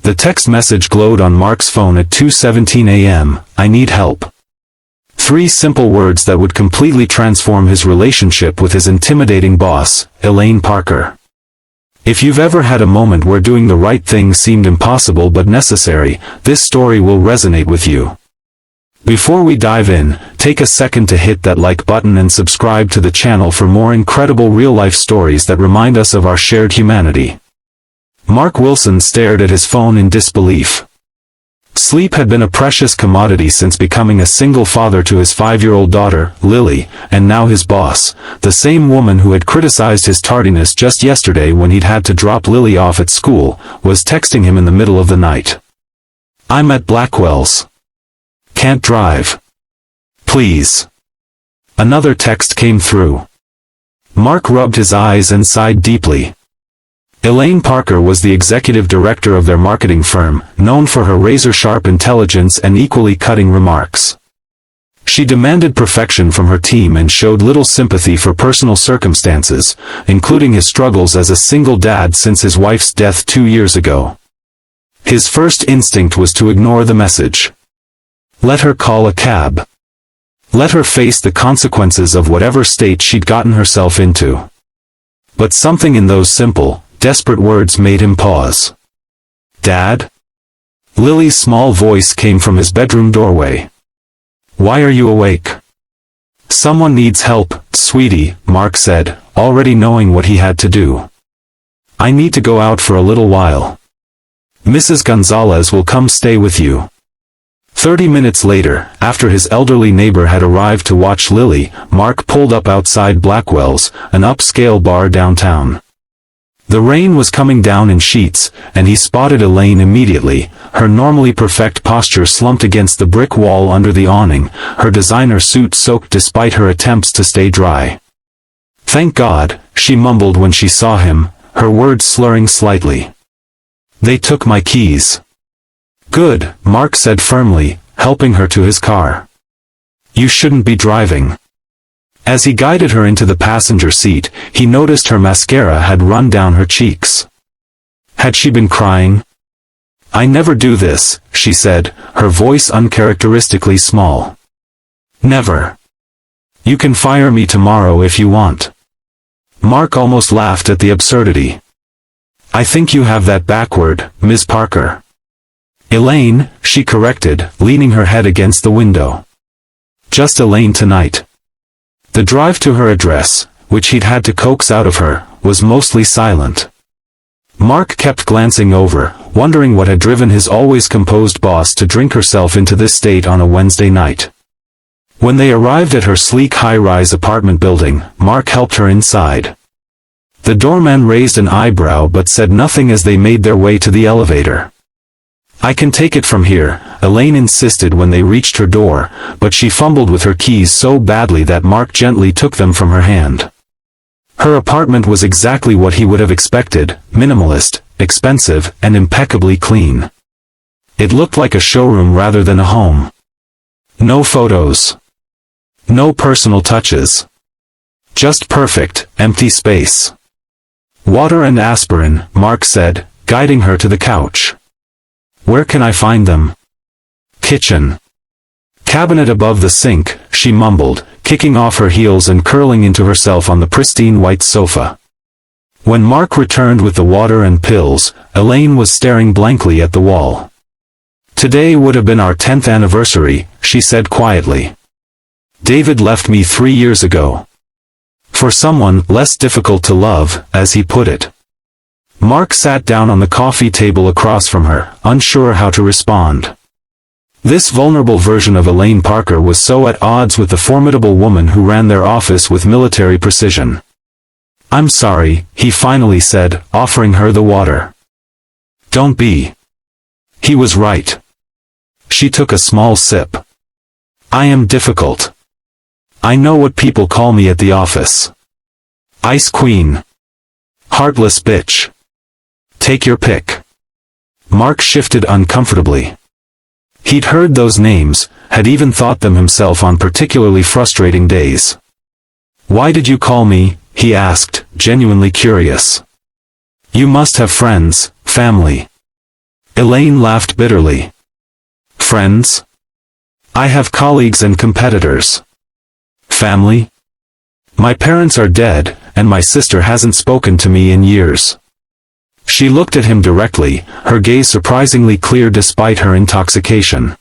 The text message glowed on Mark's phone at 2:17 a.m. I need help. 3 simple words that would completely transform his relationship with his intimidating boss, Elaine Parker. If you've ever had a moment where doing the right thing seemed impossible but necessary, this story will resonate with you. Before we dive in, take a second to hit that like button and subscribe to the channel for more incredible real-life stories that remind us of our shared humanity. Mark Wilson stared at his phone in disbelief. Sleep had been a precious commodity since becoming a single father to his 5-year-old daughter, Lily, and now his boss, the same woman who had criticized his tardiness just yesterday when he'd had to drop Lily off at school, was texting him in the middle of the night. I'm at Blackwell's. Can't drive. Please. Another text came through. Mark rubbed his eyes and sighed deeply. Elaine Parker was the executive director of their marketing firm, known for her razor-sharp intelligence and equally cutting remarks. She demanded perfection from her team and showed little sympathy for personal circumstances, including his struggles as a single dad since his wife's death 2 years ago. His first instinct was to ignore the message. Let her call a cab. Let her face the consequences of whatever state she'd gotten herself into. But something in those simple, desperate words made him pause. Dad? Lily's small voice came from his bedroom doorway. Why are you awake? Someone needs help, sweetie, Mark said, already knowing what he had to do. I need to go out for a little while. Mrs. Gonzalez will come stay with you. 30 minutes later, after his elderly neighbor had arrived to watch Lily, Mark pulled up outside Blackwell's, an upscale bar downtown. The rain was coming down in sheets, and he spotted Elaine immediately, her normally perfect posture slumped against the brick wall under the awning, her designer suit soaked despite her attempts to stay dry. Thank God, she mumbled when she saw him, her words slurring slightly. They took my keys. Good, Mark said firmly, helping her to his car. You shouldn't be driving. As he guided her into the passenger seat, he noticed her mascara had run down her cheeks. Had she been crying? I never do this, she said, her voice uncharacteristically small. Never. You can fire me tomorrow if you want. Mark almost laughed at the absurdity. I think you have that backward, Ms. Parker. Elaine, she corrected, leaning her head against the window. Just Elaine tonight. The drive to her address, which he'd had to coax out of her, was mostly silent. Mark kept glancing over, wondering what had driven his always composed boss to drink herself into this state on a Wednesday night. When they arrived at her sleek high-rise apartment building, Mark helped her inside. The doorman raised an eyebrow but said nothing as they made their way to the elevator. I can take it from here, Elaine insisted when they reached her door, but she fumbled with her keys so badly that Mark gently took them from her hand. Her apartment was exactly what he would have expected, minimalist, expensive, and impeccably clean. It looked like a showroom rather than a home. No photos. No personal touches. Just perfect, empty space. Water and aspirin, Mark said, guiding her to the couch. Where can I find them? Kitchen. Cabinet above the sink, she mumbled, kicking off her heels and curling into herself on the pristine white sofa. When Mark returned with the water and pills, Elaine was staring blankly at the wall. Today would have been our 10th anniversary, she said quietly. David left me 3 years ago. For someone less difficult to love, as he put it. Mark sat down on the coffee table across from her, unsure how to respond. This vulnerable version of Elaine Parker was so at odds with the formidable woman who ran their office with military precision. I'm sorry, he finally said, offering her the water. Don't be. He was right. She took a small sip. I am difficult. I know what people call me at the office. Ice Queen. Heartless bitch. Take your pick. Mark shifted uncomfortably. He'd heard those names, had even thought them himself on particularly frustrating days. Why did you call me? He asked, genuinely curious. You must have friends, family. Elaine laughed bitterly. Friends? I have colleagues and competitors. Family? My parents are dead, and my sister hasn't spoken to me in years. She looked at him directly, her gaze surprisingly clear despite her intoxication.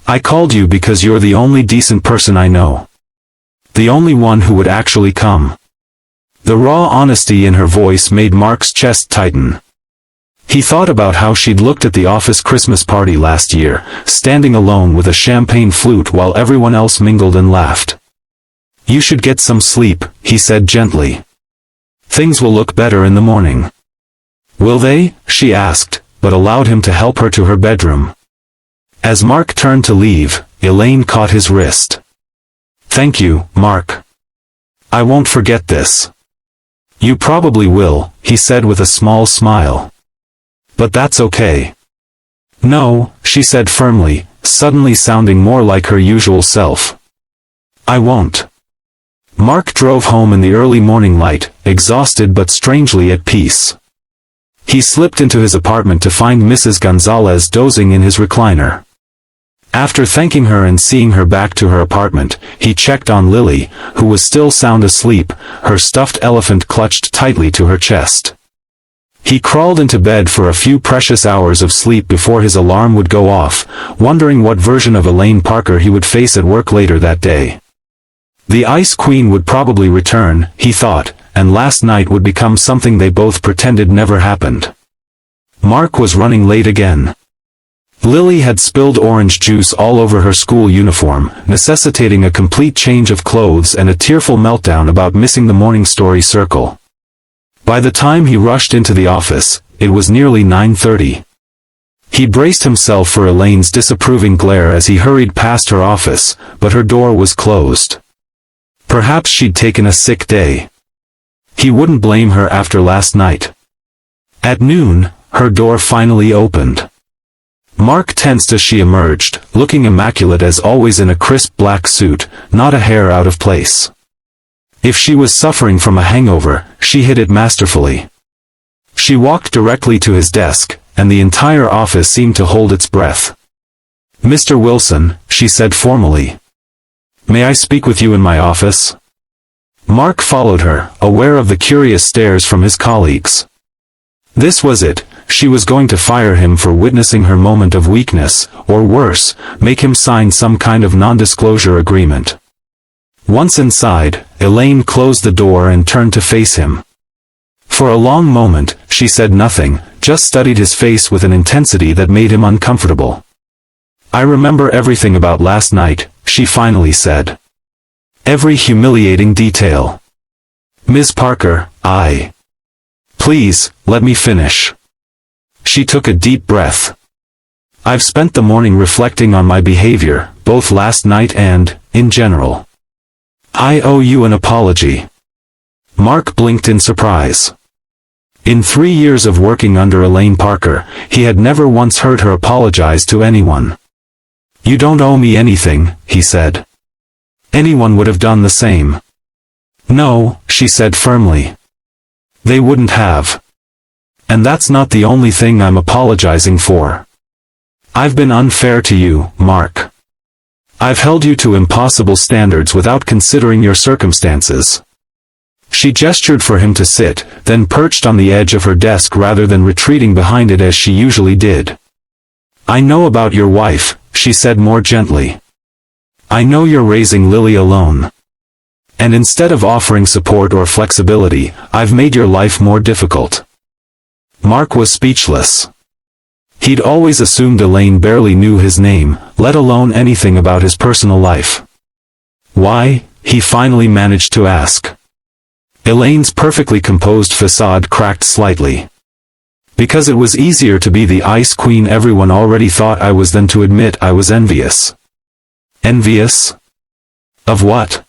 I called you because you're the only decent person I know. The only one who would actually come. The raw honesty in her voice made Mark's chest tighten. He thought about how she'd looked at the office Christmas party last year, standing alone with a champagne flute while everyone else mingled and laughed. You should get some sleep, he said gently. Things will look better in the morning. Will they? She asked, but allowed him to help her to her bedroom. As Mark turned to leave, Elaine caught his wrist. Thank you, Mark. I won't forget this. You probably will, he said with a small smile. But that's okay. No, she said firmly, suddenly sounding more like her usual self. I won't. Mark drove home in the early morning light, exhausted but strangely at peace. He slipped into his apartment to find Mrs. Gonzalez dozing in his recliner. After thanking her and seeing her back to her apartment, he checked on Lily, who was still sound asleep, her stuffed elephant clutched tightly to her chest. He crawled into bed for a few precious hours of sleep before his alarm would go off, wondering what version of Elaine Parker he would face at work later that day. The Ice Queen would probably return, he thought, and last night would become something they both pretended never happened. Mark was running late again. Lily had spilled orange juice all over her school uniform, necessitating a complete change of clothes and a tearful meltdown about missing the morning story circle. By the time he rushed into the office, it was nearly 9:30. He braced himself for Elaine's disapproving glare as he hurried past her office, but her door was closed. Perhaps she'd taken a sick day. He wouldn't blame her after last night. At noon, her door finally opened. Mark tensed as she emerged, looking immaculate as always in a crisp black suit, not a hair out of place. If she was suffering from a hangover, she hid it masterfully. She walked directly to his desk, and the entire office seemed to hold its breath. Mr. Wilson, she said formally. May I speak with you in my office? Mark followed her, aware of the curious stares from his colleagues. This was it, she was going to fire him for witnessing her moment of weakness, or worse, make him sign some kind of non-disclosure agreement. Once inside, Elaine closed the door and turned to face him. For a long moment, she said nothing, just studied his face with an intensity that made him uncomfortable. I remember everything about last night, she finally said. Every humiliating detail. Ms. Parker, Please, let me finish. She took a deep breath. I've spent the morning reflecting on my behavior, both last night and, in general. I owe you an apology. Mark blinked in surprise. In 3 years of working under Elaine Parker, he had never once heard her apologize to anyone. You don't owe me anything, he said. Anyone would have done the same. No, she said firmly. They wouldn't have. And that's not the only thing I'm apologizing for. I've been unfair to you, Mark. I've held you to impossible standards without considering your circumstances. She gestured for him to sit, then perched on the edge of her desk rather than retreating behind it as she usually did. I know about your wife, she said more gently. I know you're raising Lily alone. And instead of offering support or flexibility, I've made your life more difficult. Mark was speechless. He'd always assumed Elaine barely knew his name, let alone anything about his personal life. Why? He finally managed to ask. Elaine's perfectly composed facade cracked slightly. Because it was easier to be the Ice Queen everyone already thought I was than to admit I was envious. Envious? Of what?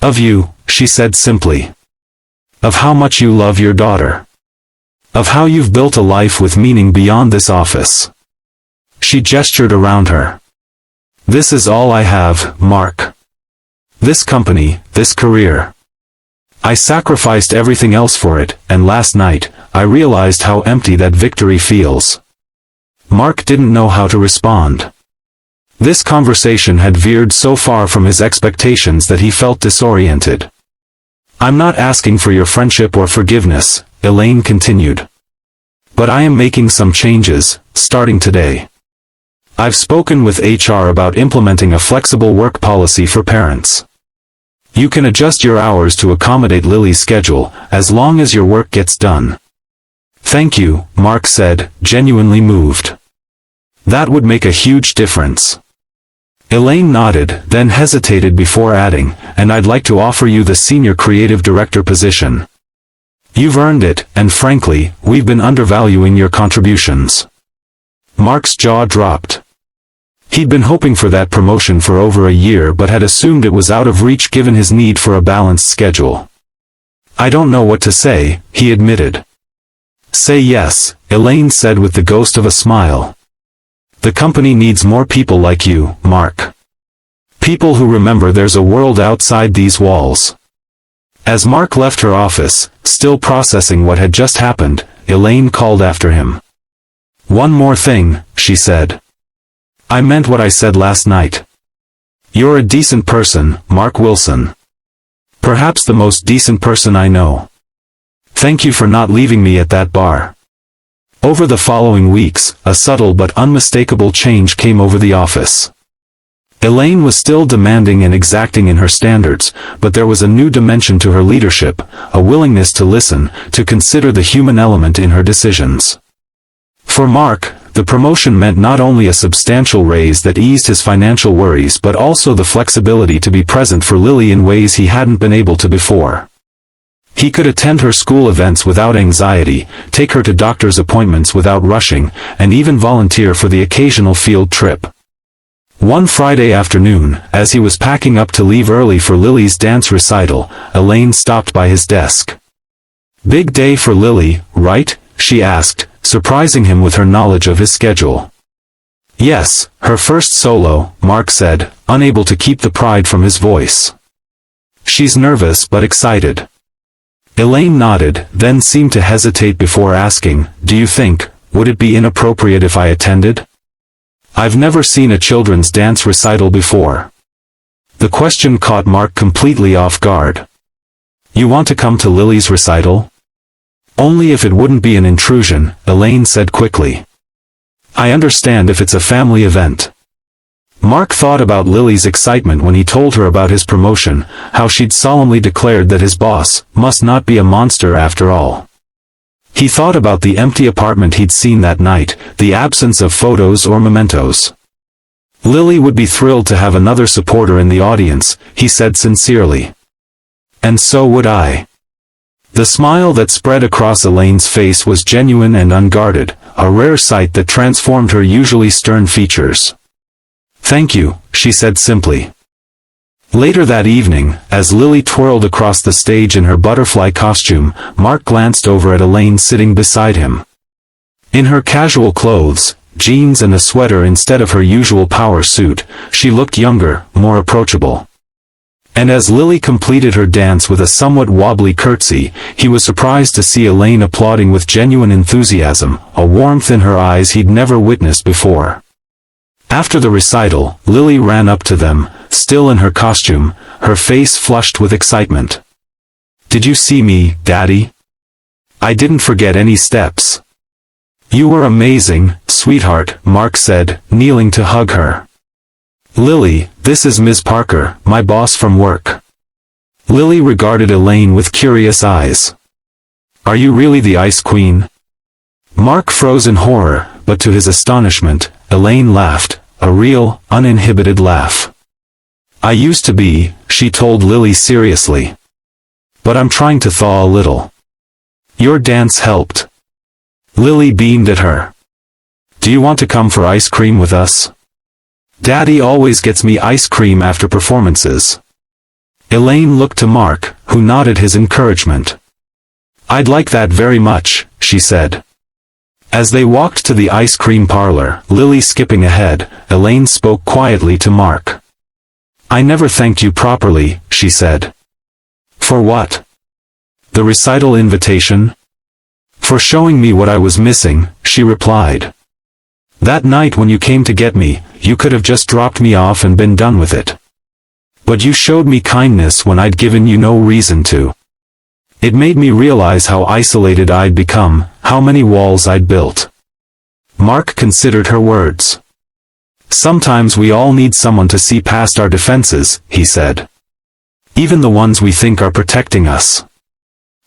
Of you, she said simply. Of how much you love your daughter. Of how you've built a life with meaning beyond this office. She gestured around her. This is all I have, Mark. This company, this career. I sacrificed everything else for it, and last night, I realized how empty that victory feels. Mark didn't know how to respond. This conversation had veered so far from his expectations that he felt disoriented. "I'm not asking for your friendship or forgiveness," Elaine continued. "But I am making some changes, starting today. I've spoken with HR about implementing a flexible work policy for parents. You can adjust your hours to accommodate Lily's schedule, as long as your work gets done." "Thank you," Mark said, genuinely moved. "That would make a huge difference." Elaine nodded, then hesitated before adding, "And I'd like to offer you the senior creative director position. You've earned it, and frankly, we've been undervaluing your contributions." Mark's jaw dropped. He'd been hoping for that promotion for over a year but had assumed it was out of reach given his need for a balanced schedule. "I don't know what to say," he admitted. "Say yes," Elaine said with the ghost of a smile. "The company needs more people like you, Mark. People who remember there's a world outside these walls." As Mark left her office, still processing what had just happened, Elaine called after him. "One more thing," she said. "I meant what I said last night. You're a decent person, Mark Wilson. Perhaps the most decent person I know. Thank you for not leaving me at that bar." Over the following weeks, a subtle but unmistakable change came over the office. Elaine was still demanding and exacting in her standards, but there was a new dimension to her leadership, a willingness to listen, to consider the human element in her decisions. For Mark, the promotion meant not only a substantial raise that eased his financial worries but also the flexibility to be present for Lily in ways he hadn't been able to before. He could attend her school events without anxiety, take her to doctor's appointments without rushing, and even volunteer for the occasional field trip. One Friday afternoon, as he was packing up to leave early for Lily's dance recital, Elaine stopped by his desk. "Big day for Lily, right?" she asked, surprising him with her knowledge of his schedule. "Yes, her first solo," Mark said, unable to keep the pride from his voice. "She's nervous but excited." Elaine nodded, then seemed to hesitate before asking, "Do you think, would it be inappropriate if I attended? I've never seen a children's dance recital before." The question caught Mark completely off guard. "You want to come to Lily's recital?" "Only if it wouldn't be an intrusion," Elaine said quickly. "I understand if it's a family event." Mark thought about Lily's excitement when he told her about his promotion, how she'd solemnly declared that his boss must not be a monster after all. He thought about the empty apartment he'd seen that night, the absence of photos or mementos. Lily would be thrilled to have another supporter in the audience, he said sincerely. And so would I. The smile that spread across Elaine's face was genuine and unguarded, a rare sight that transformed her usually stern features. "Thank you," she said simply. Later that evening, as Lily twirled across the stage in her butterfly costume, Mark glanced over at Elaine sitting beside him. In her casual clothes, jeans and a sweater instead of her usual power suit, she looked younger, more approachable. And as Lily completed her dance with a somewhat wobbly curtsy, he was surprised to see Elaine applauding with genuine enthusiasm, a warmth in her eyes he'd never witnessed before. After the recital, Lily ran up to them, still in her costume, her face flushed with excitement. "Did you see me, Daddy? I didn't forget any steps." "You were amazing, sweetheart," Mark said, kneeling to hug her. "Lily, this is Ms. Parker, my boss from work." Lily regarded Elaine with curious eyes. "Are you really the Ice Queen?" Mark froze in horror, but to his astonishment, Elaine laughed, a real, uninhibited laugh. "I used to be," she told Lily seriously. "But I'm trying to thaw a little." "Your dance helped." Lily beamed at her. "Do you want to come for ice cream with us? Daddy always gets me ice cream after performances." Elaine looked to Mark, who nodded his encouragement. "I'd like that very much," she said. As they walked to the ice cream parlor, Lily skipping ahead, Elaine spoke quietly to Mark. "I never thanked you properly," she said. "For what?" "The recital invitation?" "For showing me what I was missing," she replied. That night when you came to get me, you could have just dropped me off and been done with it. But you showed me kindness when I'd given you no reason to. It made me realize how isolated I'd become, how many walls I'd built. Mark considered her words. Sometimes we all need someone to see past our defenses, he said. Even the ones we think are protecting us.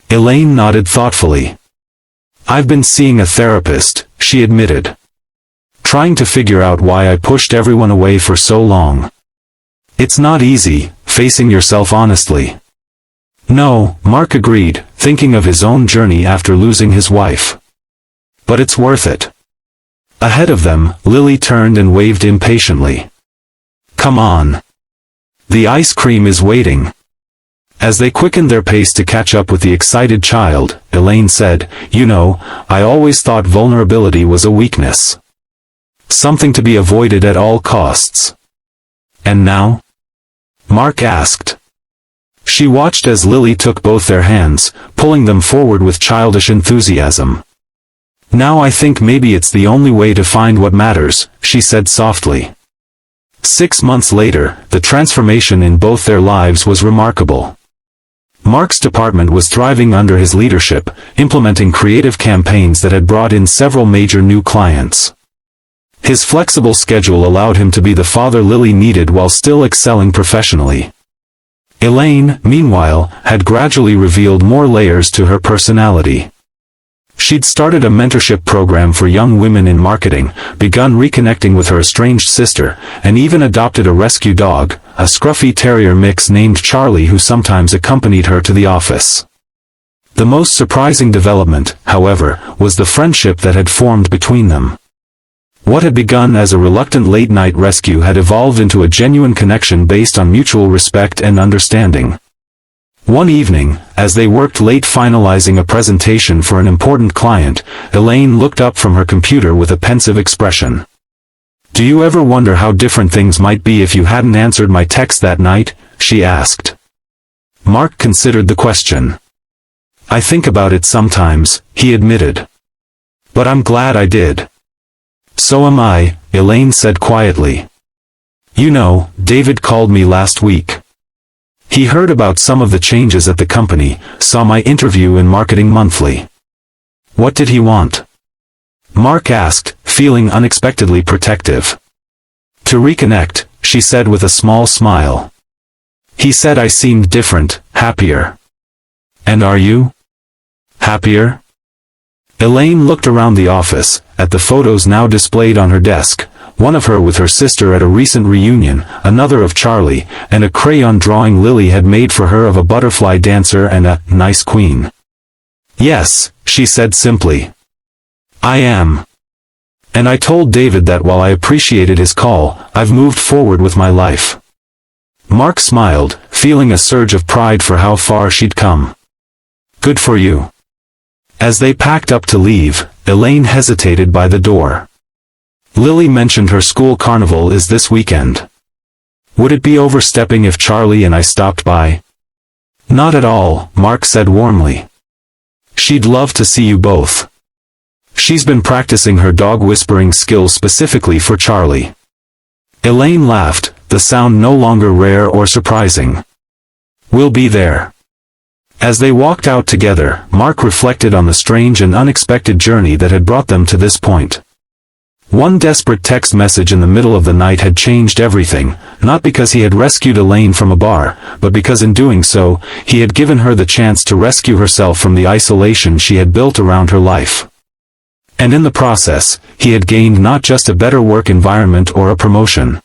Elaine nodded thoughtfully. I've been seeing a therapist, she admitted. Trying to figure out why I pushed everyone away for so long. It's not easy, facing yourself honestly. No, Mark agreed, thinking of his own journey after losing his wife. But it's worth it. Ahead of them, Lily turned and waved impatiently. Come on. The ice cream is waiting. As they quickened their pace to catch up with the excited child, Elaine said, You know, I always thought vulnerability was a weakness. Something to be avoided at all costs. And now? Mark asked. She watched as Lily took both their hands, pulling them forward with childish enthusiasm. Now I think maybe it's the only way to find what matters, she said softly. 6 months later, the transformation in both their lives was remarkable. Mark's department was thriving under his leadership, implementing creative campaigns that had brought in several major new clients. His flexible schedule allowed him to be the father Lily needed while still excelling professionally. Elaine, meanwhile, had gradually revealed more layers to her personality. She'd started a mentorship program for young women in marketing, begun reconnecting with her estranged sister, and even adopted a rescue dog, a scruffy terrier mix named Charlie who sometimes accompanied her to the office. The most surprising development, however, was the friendship that had formed between them. What had begun as a reluctant late-night rescue had evolved into a genuine connection based on mutual respect and understanding. One evening, as they worked late finalizing a presentation for an important client, Elaine looked up from her computer with a pensive expression. Do you ever wonder how different things might be if you hadn't answered my text that night? She asked. Mark considered the question. I think about it sometimes, he admitted. But I'm glad I did. So am I, Elaine said quietly. You know, David called me last week. He heard about some of the changes at the company, saw my interview in Marketing Monthly. What did he want? Mark asked, feeling unexpectedly protective. To reconnect, she said with a small smile. He said I seemed different, happier. And are you? Happier? Elaine looked around the office, at the photos now displayed on her desk, one of her with her sister at a recent reunion, another of Charlie, and a crayon drawing Lily had made for her of a butterfly dancer and a nice queen. Yes, she said simply. I am. And I told David that while I appreciated his call, I've moved forward with my life. Mark smiled, feeling a surge of pride for how far she'd come. Good for you. As they packed up to leave, Elaine hesitated by the door. Lily mentioned her school carnival is this weekend. Would it be overstepping if Charlie and I stopped by? Not at all, Mark said warmly. She'd love to see you both. She's been practicing her dog whispering skills specifically for Charlie. Elaine laughed, the sound no longer rare or surprising. We'll be there. As they walked out together, Mark reflected on the strange and unexpected journey that had brought them to this point. One desperate text message in the middle of the night had changed everything, not because he had rescued Elaine from a bar, but because in doing so, he had given her the chance to rescue herself from the isolation she had built around her life. And in the process, he had gained not just a better work environment or a promotion.